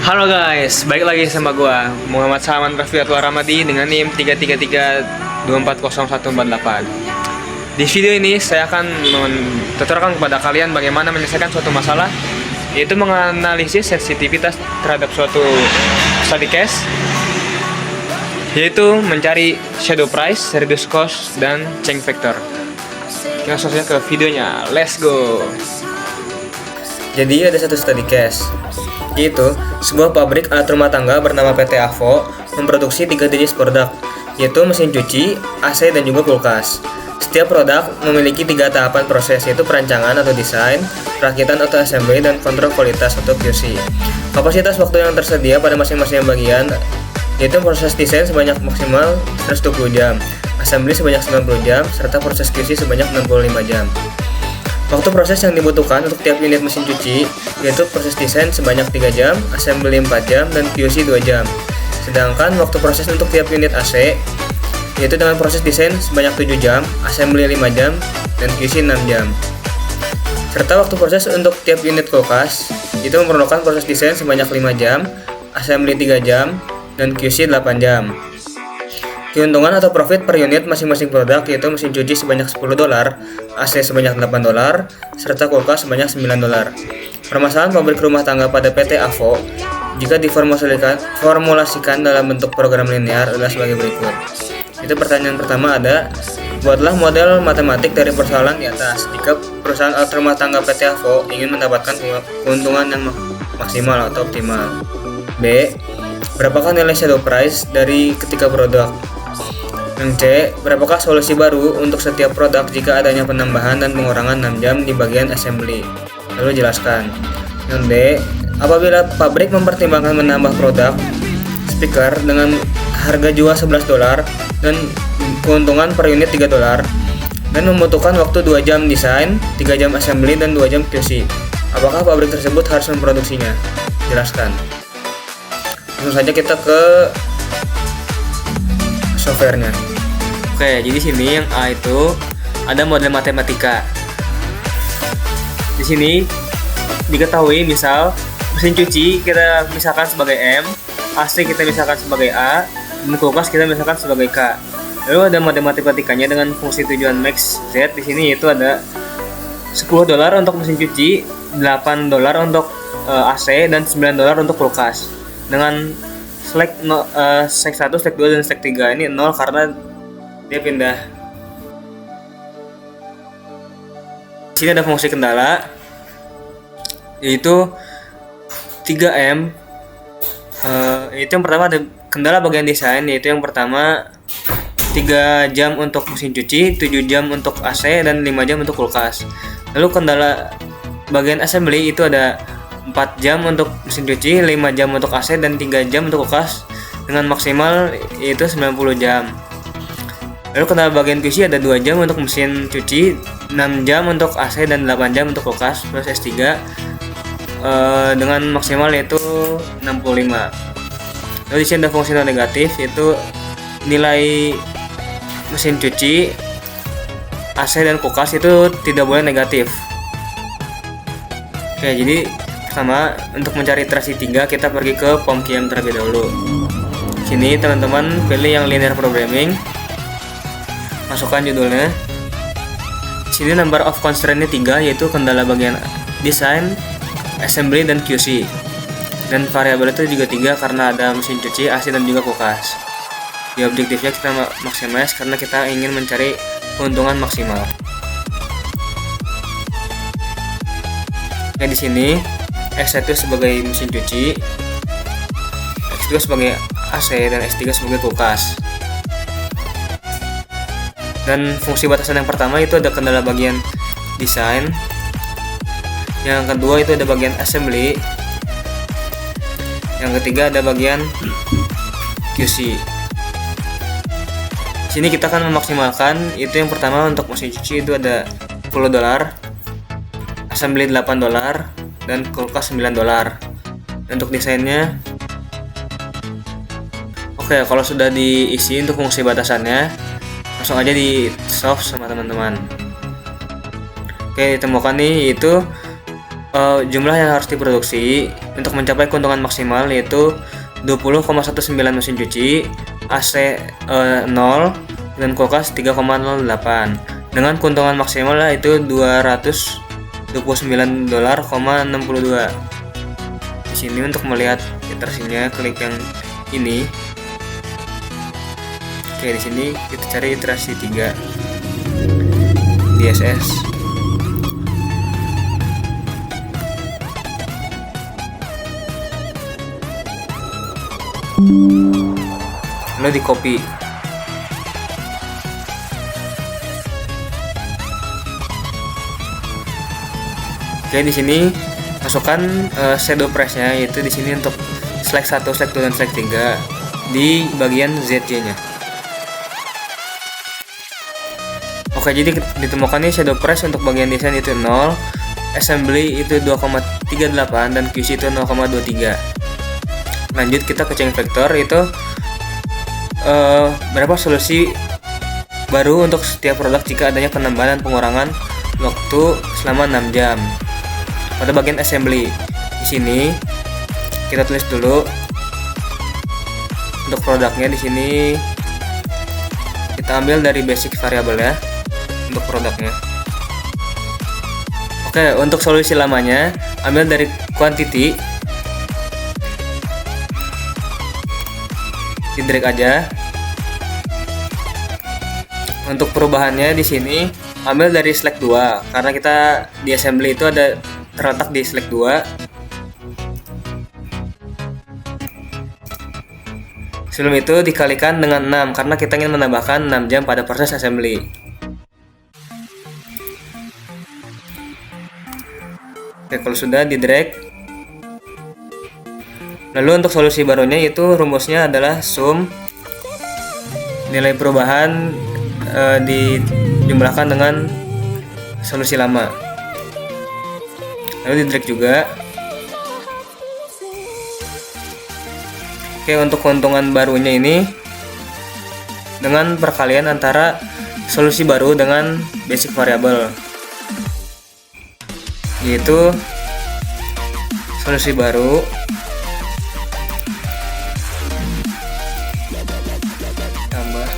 Halo guys, balik lagi sama gua Muhammad Salman Rafiatul Ramadi dengan NIM 333240148. Di video ini saya akan tuturkan kepada kalian bagaimana menyelesaikan suatu masalah, yaitu menganalisis sensitivitas terhadap suatu study case, yaitu mencari shadow price, reduce cost, dan change factor. Kita langsung saja ke videonya, let's go. Jadi ada satu study case, yaitu sebuah pabrik alat rumah tangga bernama PT AVO memproduksi 3 jenis produk, yaitu mesin cuci, AC, dan juga kulkas. Setiap produk memiliki 3 tahapan proses, yaitu perancangan atau desain, perakitan atau assembly, dan kontrol kualitas atau QC. Kapasitas waktu yang tersedia pada masing-masing bagian yaitu proses desain sebanyak maksimal 120 jam, assembly sebanyak 90 jam, serta proses QC sebanyak 65 jam. Waktu proses yang dibutuhkan untuk tiap unit mesin cuci yaitu proses desain sebanyak 3 jam, assembly 4 jam, dan QC 2 jam. Sedangkan waktu proses untuk tiap unit AC yaitu dengan proses desain sebanyak 7 jam, assembly 5 jam, dan QC 6 jam. Serta waktu proses untuk tiap unit kulkas itu memerlukan proses desain sebanyak 5 jam, assembly 3 jam, dan QC 8 jam. Keuntungan atau profit per unit masing-masing produk yaitu mesin cuci sebanyak $10, AC sebanyak $8, serta kulkas sebanyak $9. Permasalahan pabrik rumah tangga pada PT AVO jika diformulasikan dalam bentuk program linear adalah sebagai berikut. Itu pertanyaan pertama ada, buatlah model matematik dari persoalan di atas jika perusahaan alat rumah tangga PT AVO ingin mendapatkan keuntungan yang maksimal atau optimal. B. Berapakah nilai shadow price dari ketiga produk? Yang C. Berapakah solusi baru untuk setiap produk jika adanya penambahan dan pengurangan 6 jam di bagian assembly? Lalu jelaskan. Yang D. Apabila pabrik mempertimbangkan menambah produk speaker dengan harga jual $11 dan keuntungan per unit $3 dan membutuhkan waktu 2 jam desain, 3 jam assembly, dan 2 jam QC, apakah pabrik tersebut harus memproduksinya? Jelaskan. Langsung saja kita ke softwarenya. Oke, jadi sini yang A itu ada model matematika. Di sini diketahui misal mesin cuci kita misalkan sebagai M, AC kita misalkan sebagai A, dan kulkas kita misalkan sebagai K. Lalu ada model matematikanya dengan fungsi tujuan max Z. Di sini itu ada $10 untuk mesin cuci, $8 untuk AC, dan $9 untuk kulkas. Dengan select 1, select 2, dan select 3 ini 0 karena dia pindah. Di sini ada fungsi kendala yaitu 3M. Itu yang pertama ada kendala bagian desain, yaitu yang pertama 3 jam untuk mesin cuci, 7 jam untuk AC, dan 5 jam untuk kulkas. Lalu kendala bagian assembly itu ada 4 jam untuk mesin cuci, 5 jam untuk AC, dan 3 jam untuk kulkas dengan maksimal yaitu 90 jam. Lalu kendala bagian QC ada 2 jam untuk mesin cuci, 6 jam untuk AC, dan 8 jam untuk kulkas plus S3 dengan maksimal yaitu 65. Lalu di sini ada fungsi non negatif yaitu nilai mesin cuci, AC, dan kulkas itu tidak boleh negatif. Oke, jadi pertama untuk mencari iterasi 3 kita pergi ke POM-QM terlebih dahulu. Sini teman-teman pilih yang linear programming, masukkan judulnya. Sini number of constraint-nya 3 yaitu kendala bagian desain, assembly, dan QC. Dan variabel itu juga 3 karena ada mesin cuci, AC, dan juga kulkas. Di objektifnya kita maximize karena kita ingin mencari keuntungan maksimal. Nah, di sini X1 sebagai mesin cuci, X2 sebagai AC, dan X3 sebagai kulkas. Dan fungsi batasan yang pertama itu ada kendala bagian desain, yang kedua itu ada bagian assembly, yang ketiga ada bagian QC. Sini kita akan memaksimalkan, itu yang pertama untuk mesin cuci itu ada $10, assembly $8, dan kulkas $9. Untuk desainnya, oke, kalau sudah diisi untuk fungsi batasannya, langsung aja di solve sama teman-teman. Oke, ditemukan nih itu jumlah yang harus diproduksi untuk mencapai keuntungan maksimal yaitu 20,19 mesin cuci, AC 0 dan kulkas 3,08 dengan keuntungan maksimal yaitu $229,62. Di sini untuk melihat iterasinya klik yang ini. Oke, di sini kita cari iterasi 3 DSS. Lalu di copy. Oke, di sini masukkan shadow press-nya, yaitu di sini untuk select 1, select 2 dan select 3 di bagian ZJ-nya. Oke, jadi ditemukan nih shadow press untuk bagian desain itu 0, assembly itu 2,38 dan QC itu 0,23. Lanjut kita ke change vector, itu berapa solusi baru untuk setiap produk jika adanya penambahan dan pengurangan waktu selama 6 jam. Pada bagian assembly, di sini kita tulis dulu untuk produknya. Di sini kita ambil dari basic variable ya untuk produknya. Oke, untuk solusi lamanya ambil dari quantity, di drag aja. Untuk perubahannya di sini ambil dari select 2 karena kita di assembly itu ada terletak di select 2. Sebelum itu dikalikan dengan 6 karena kita ingin menambahkan 6 jam pada proses assembly. Oke, kalau sudah di drag. Lalu untuk solusi barunya itu rumusnya adalah sum nilai perubahan dijumlahkan dengan solusi lama. Lalu di drag juga. Oke, untuk keuntungan barunya ini dengan perkalian antara solusi baru dengan basic variable, yaitu solusi baru tambah.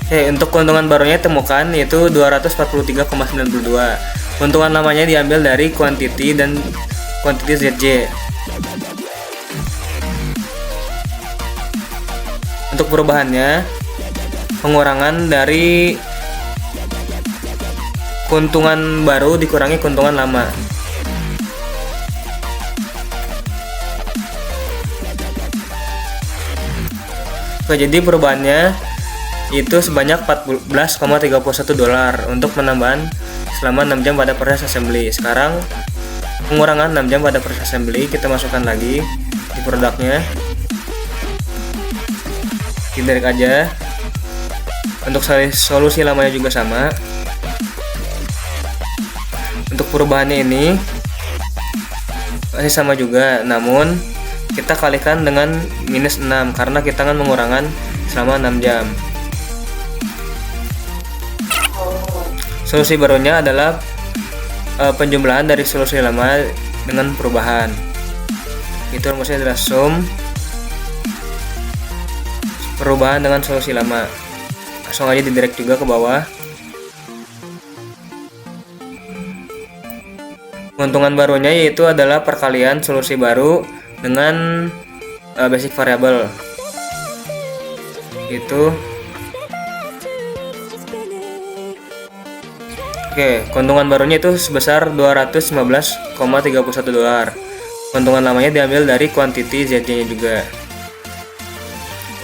Oke, untuk keuntungan barunya temukan yaitu 243,92. Keuntungan lamanya diambil dari quantity dan quantity ZJ. Untuk perubahannya, pengurangan dari keuntungan baru dikurangi keuntungan lama. Oke, jadi perubahannya itu sebanyak $14,31 untuk penambahan selama 6 jam pada proses assembly. Sekarang pengurangan 6 jam pada proses assembly kita masukkan lagi di produknya. Kita drag aja. Untuk solusi lamanya juga sama. Untuk perubahannya ini masih sama juga, namun kita kalikan dengan minus 6 karena kita akan mengurangan selama 6 jam. Solusi barunya adalah penjumlahan dari solusi lama dengan perubahan. Itu rumusnya adalah sum perubahan dengan solusi lama. Langsung aja di drag juga ke bawah. Keuntungan barunya yaitu adalah perkalian solusi baru dengan basic variable. Itu oke, keuntungan barunya itu sebesar $215,31. Keuntungan lamanya diambil dari quantity ZJ-nya juga.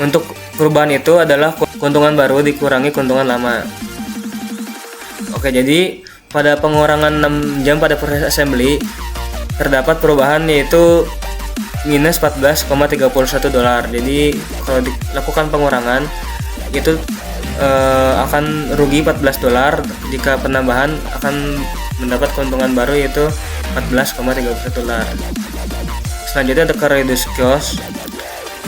Untuk perubahan itu adalah keuntungan baru dikurangi keuntungan lama. Oke, jadi pada pengurangan 6 jam pada proses assembly terdapat perubahan yaitu minus $14,31. Jadi kalau dilakukan pengurangan itu akan rugi $14. Jika penambahan akan mendapat keuntungan baru yaitu $14,31. Selanjutnya ada ke reduce cost.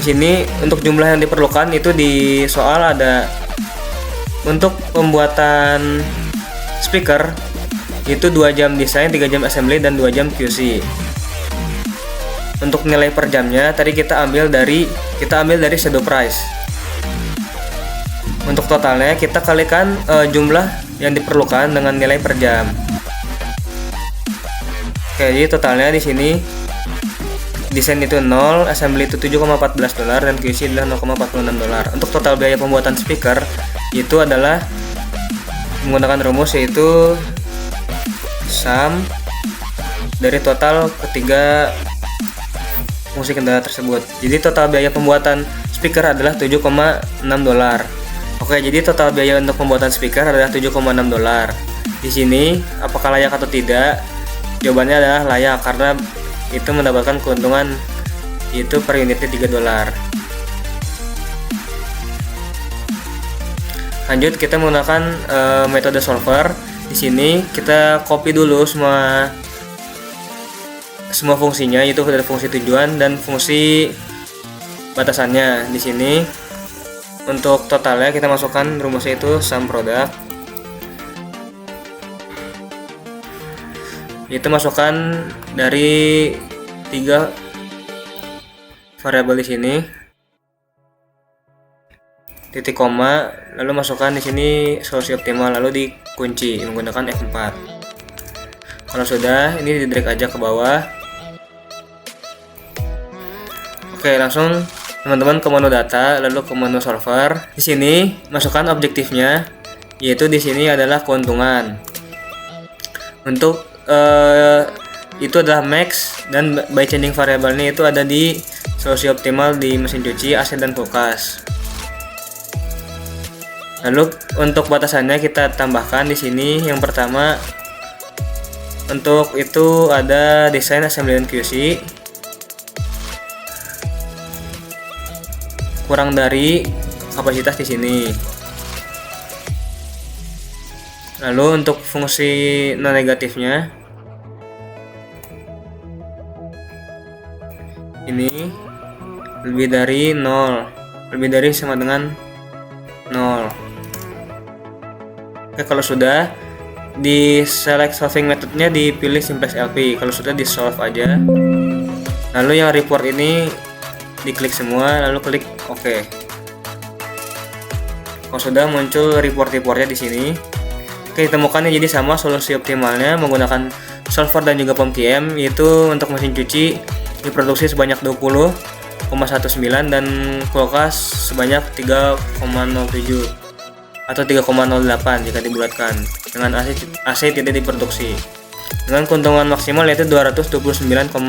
Di sini untuk jumlah yang diperlukan itu di soal ada untuk pembuatan speaker itu 2 jam desain, 3 jam assembly, dan 2 jam QC. Untuk nilai per jamnya tadi kita ambil dari shadow price. Untuk totalnya kita kalikan jumlah yang diperlukan dengan nilai per jam. Oke, jadi totalnya di sini desain itu 0, assembly itu $7,14 dan QC adalah $0,46. Untuk total biaya pembuatan speaker itu adalah menggunakan rumus yaitu sum dari total ketiga fungsi kendala tersebut. Jadi total biaya pembuatan speaker adalah $7,6. Oke, jadi total biaya untuk pembuatan speaker adalah $7,6. Di sini apakah layak atau tidak? Jawabannya adalah layak karena itu mendapatkan keuntungan itu per unitnya $3. Lanjut kita menggunakan metode solver. Di sini kita copy dulu semua fungsinya, yaitu dari fungsi tujuan dan fungsi batasannya. Di sini untuk totalnya kita masukkan rumusnya itu sum product. Itu masukkan dari 3 variabel di sini. Titik koma, lalu masukkan di sini solusi optimal, lalu dikunci menggunakan F4. Kalau sudah, ini di drag aja ke bawah. Oke, langsung teman-teman ke menu data, lalu ke menu solver. Di sini masukkan objektifnya, yaitu di sini adalah keuntungan. Untuk itu adalah max, dan by changing variabelnya itu ada di solusi optimal di mesin cuci, AC dan kulkas. Lalu untuk batasannya kita tambahkan di sini. Yang pertama untuk itu ada desain, assembly, dan QC. Kurang dari kapasitas di sini. Lalu untuk fungsi non negatifnya ini lebih dari 0, lebih dari sama dengan 0. Oke, kalau sudah di select solving methodnya dipilih simplex LP. Kalau sudah di solve aja. Lalu yang report ini diklik semua, lalu klik OK. Kalau sudah muncul report-reportnya di sini. Oke, temukannya jadi sama solusi optimalnya menggunakan solver dan juga POM-QM, yaitu untuk mesin cuci diproduksi sebanyak 20,19 dan kulkas sebanyak 3,07 atau 3,08 jika dibulatkan. Dengan AC tidak diproduksi. Dengan keuntungan maksimal yaitu $229,6.